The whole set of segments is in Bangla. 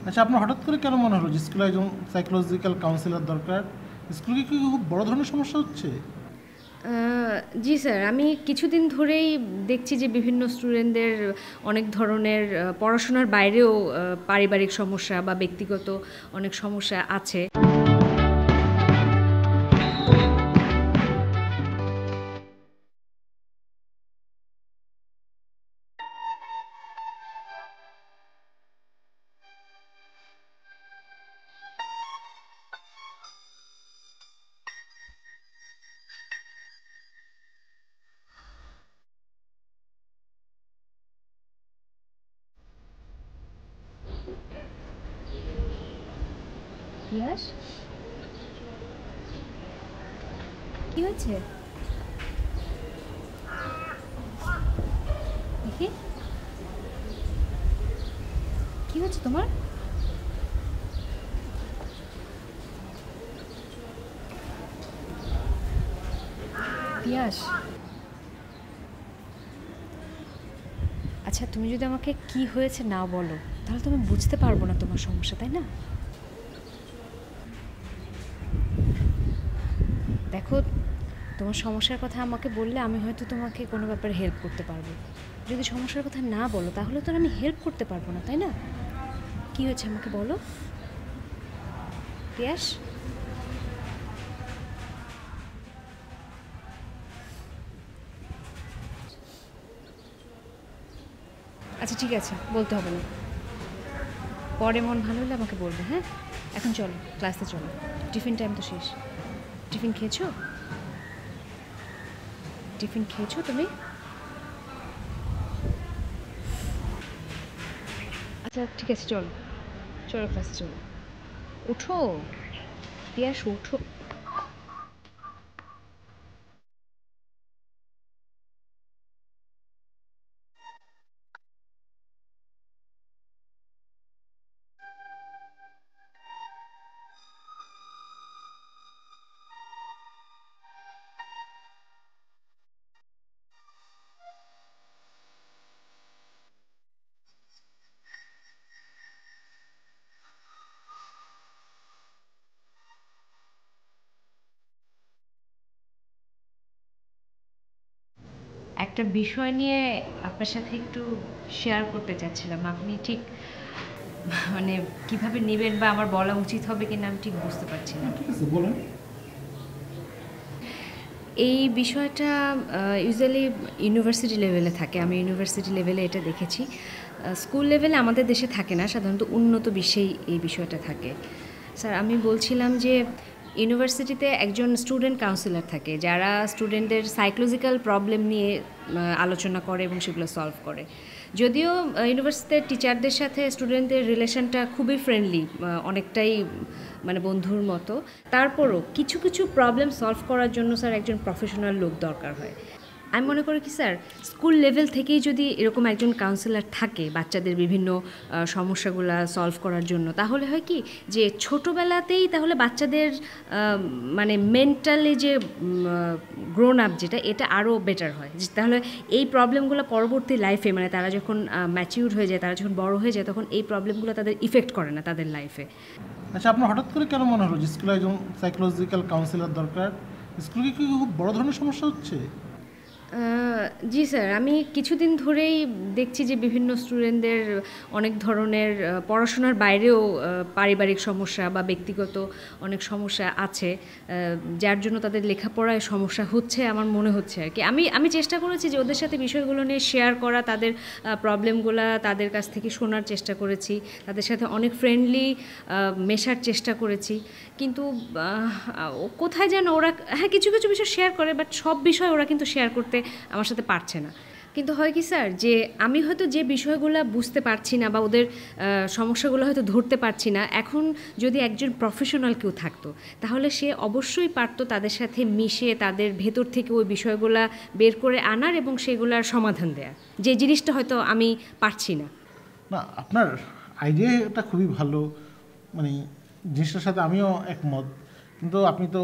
আচ্ছা, আপনার হঠাৎ করে কেন মনে হলো যে স্কুলে একজন সাইকোলজিক্যাল কাউন্সিলর দরকার? স্কুলে কি খুব বড় ধরনের সমস্যা হচ্ছে? জি স্যার, আমি কিছুদিন ধরেই দেখছি যে বিভিন্ন স্টুডেন্টদের অনেক ধরনের পড়াশোনার বাইরেও পারিবারিক সমস্যা বা ব্যক্তিগত অনেক সমস্যা আছে। ইয়াস, কি হয়েছে দেখি? কি হচ্ছে তোমার? পিয়াস, আচ্ছা তুমি যদি আমাকে কি হয়েছে না বলো তাহলে তো আমি বুঝতে পারবো না তোমার সমস্যা, তাই না? দেখো, তোমার সমস্যার কথা আমাকে বললে আমি হয়তো তোমাকে কোনো ব্যাপারে হেল্প করতে পারবো। যদি সমস্যার কথা না বলো তাহলে তো আমি হেল্প করতে পারবো না, তাই না? কি হয়েছে আমাকে বলো পিয়াস। আচ্ছা ঠিক আছে, বলতে হবে না, পরে মন ভালো হলে আমাকে বলবে। হ্যাঁ, এখন চলো ক্লাসে চলো, টিফিন টাইম তো শেষ। টিফিন খেয়েছো? টিফিন খেয়েছো তুমি? আচ্ছা ঠিক আছে, চলো চলো ক্লাসে চলো। উঠো পিয়াস, উঠো। একটা বিষয় নিয়ে আপনার সাথে একটু শেয়ার করতে চাচ্ছিলাম, আপনি ঠিক মানে কিভাবে নেবেন বা আমার বলা উচিত হবে কিনা আমি ঠিক বুঝতে পারছি না। ঠিক আছে, বলেন। এই বিষয়টা ইউজুয়ালি ইউনিভার্সিটি লেভেলে থাকে, আমি ইউনিভার্সিটি লেভেলে এটা দেখেছি। স্কুল লেভেলে আমাদের দেশে থাকে না, সাধারণত উন্নত বিশ্বেই এই বিষয়টা থাকে। স্যার, আমি বলছিলাম যে ইউনিভার্সিটিতে একজন স্টুডেন্ট কাউন্সিলর থাকে, যারা স্টুডেন্টদের সাইকোলজিক্যাল প্রবলেম নিয়ে আলোচনা করে এবং সেগুলো সলভ করে। যদিও ইউনিভার্সিটির টিচারদের সাথে স্টুডেন্টদের রিলেশনটা খুবই ফ্রেন্ডলি, অনেকটাই মানে বন্ধুর মতো, তারপরও কিছু কিছু প্রবলেম সলভ করার জন্য স্যার একজন প্রফেশনাল লোক দরকার হয়। আমি মনে করি কি স্যার, স্কুল লেভেল থেকেই যদি এরকম একজন কাউন্সিলর থাকে বাচ্চাদের বিভিন্ন সমস্যাগুলো সলভ করার জন্য, তাহলে হয় কি যে ছোটোবেলাতেই তাহলে বাচ্চাদের মানে মেন্টালি যে গ্রোন আপ যেটা, এটা আরও বেটার হয়। তাহলে এই প্রবলেমগুলো পরবর্তী লাইফে, মানে তারা যখন ম্যাচিউর হয়ে যায়, তারা যখন বড় হয়ে যায়, তখন এই প্রবলেমগুলো তাদের ইফেক্ট করে না তাদের লাইফে। আচ্ছা, আপনার হঠাৎ করে কেন মনে হলো যে স্কুলে একজন সাইকোলজিক্যাল কাউন্সিলর দরকার? স্কুলে কি খুব বড় ধরনের সমস্যা হচ্ছে? জি স্যার, আমি কিছুদিন ধরেই দেখছি যে বিভিন্ন স্টুডেন্টদের অনেক ধরনের পড়াশোনার বাইরেও পারিবারিক সমস্যা বা ব্যক্তিগত অনেক সমস্যা আছে, যার জন্য তাদের লেখাপড়ায় সমস্যা হচ্ছে আমার মনে হচ্ছে আর কি। আমি চেষ্টা করেছি যে ওদের সাথে বিষয়গুলো নিয়ে শেয়ার করা, তাদের প্রবলেমগুলো তাদের কাছ থেকে শোনার চেষ্টা করেছি, তাদের সাথে অনেক ফ্রেন্ডলি মেশার চেষ্টা করেছি, কিন্তু কোথায় যেন ওরা, হ্যাঁ কিছু কিছু বিষয় শেয়ার করে, বাট সব বিষয় ওরা কিন্তু শেয়ার করতে আমার সাথে পারছে না। কিন্তু হয় কি স্যার, যে আমি হয়তো যে বিষয়গুলো বুঝতে পারছি না বা ওদের সমস্যাগুলো হয়তো ধরতে পারছি না, এখন যদি একজন প্রফেশনাল কেউ থাকতো তাহলে সে অবশ্যই পারতো তাদের সাথে মিশে তাদের ভেতর থেকে ওই বিষয়গুলো বের করে আনার এবং সেগুলোর সমাধান দেওয়ার, যে জিনিসটা হয়তো আমি পারছি না। না, আপনার আইডিয়াটা খুবই ভালো, মানে জিনিসটার সাথে আমিও একমত। কিন্তু আপনি তো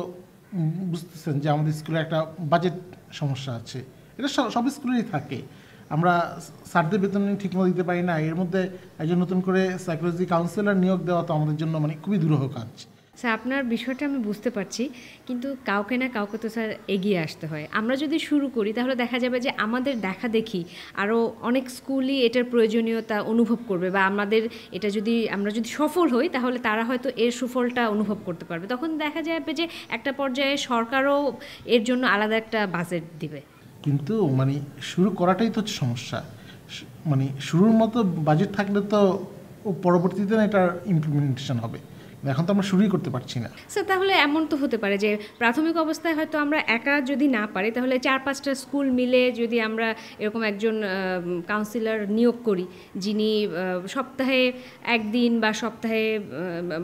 বুঝতেছেন যে আমাদের স্কুলে একটা বাজেট সমস্যা আছে। এটা সব স্কুলেই থাকে। আমরা স্যারদের বেতন ঠিকমতো দিতে পারি না, এর মধ্যে একজন নতুন করে সাইকোলজি কাউন্সিলর নিয়োগ দেওয়া তো আমাদের জন্য মানে খুবই দুরূহ কাজ। স্যার আপনার বিষয়টা আমি বুঝতে পারছি, কিন্তু কাউকে না কাউকে তো স্যার এগিয়ে আসতে হয়। আমরা যদি শুরু করি তাহলে দেখা যাবে যে আমাদের দেখা দেখি আরও অনেক স্কুলই এটার প্রয়োজনীয়তা অনুভব করবে, বা আমাদের এটা যদি আমরা যদি সফল হই তাহলে তারা হয়তো এর সুফলটা অনুভব করতে পারবে। তখন দেখা যাবে যে একটা পর্যায়ে সরকারও এর জন্য আলাদা একটা বাজেট দিবে। কিন্তু মানে শুরু করাটাই তো হচ্ছে সমস্যা। মানে শুরুর মতো বাজেট থাকলে তো পরবর্তীতে না এটার ইমপ্লিমেন্টেশন হবে, এখন তো আমরা শুরুই করতে পারছি না। স্যার তাহলে এমন তো হতে পারে যে প্রাথমিক অবস্থায় হয়তো আমরা একা যদি না পারি তাহলে 4-5টা স্কুল মিলে যদি আমরা এরকম একজন কাউন্সিলর নিয়োগ করি, যিনি সপ্তাহে একদিন বা সপ্তাহে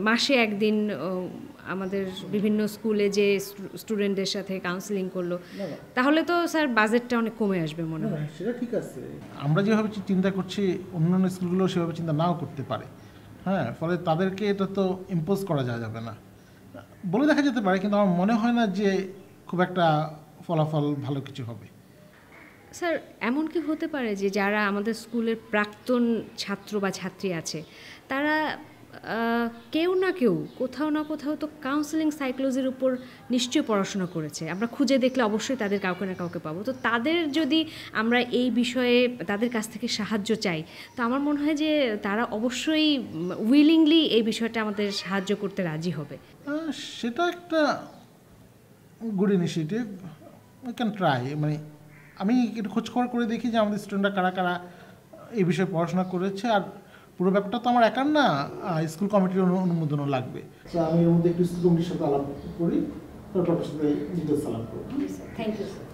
মাসে একদিন আমাদের বিভিন্ন স্কুলে যে স্টুডেন্টদের সাথে কাউন্সিলিং করলো, তাহলে তো স্যার বাজেটটা অনেক কমে আসবে মনে হয়। সেটা ঠিক আছে, আমরা যেভাবে চিন্তা করছি অন্যান্য স্কুলগুলো সেভাবে চিন্তা নাও করতে পারে। হ্যাঁ, ফলে তাদেরকে এটা তো ইম্পোজ করা যাবে না, বলে দেখা যেতে পারে, কিন্তু আমার মনে হয় না যে খুব একটা ফলাফল ভালো কিছু হবে। স্যার এমন কি হতে পারে যে যারা আমাদের স্কুলের প্রাক্তন ছাত্র বা ছাত্রী আছে তারা কেউ না কেউ কোথাও না কোথাও তো কাউন্সেলিং সাইকোলজির উপর নিশ্চয়ই পড়াশোনা করেছে, আমরা খুঁজে দেখলে অবশ্যই তাদের কাউকে না কাউকে পাবো। তো তাদের যদি আমরা এই বিষয়ে তাদের কাছ থেকে সাহায্য চাই, তো আমার মনে হয় যে তারা অবশ্যই উইলিংলি এই বিষয়টা আমাদের সাহায্য করতে রাজি হবে। সেটা একটা good initiative, we can try. মানে আমি একটু খোঁজখবর করে দেখি যে আমাদের স্টুডেন্টরা কারা কারা এই বিষয়ে পড়াশোনা করেছে, আর পুরো ব্যাপারটা তো আমার একার না, স্কুল কমিটির অনুমোদনও লাগবে। আমি এর মধ্যে একটু স্কুল কমিটির সাথে আলাপ করি, তারপর সাথে ডিটেলস আলাপ করব। Thank you sir.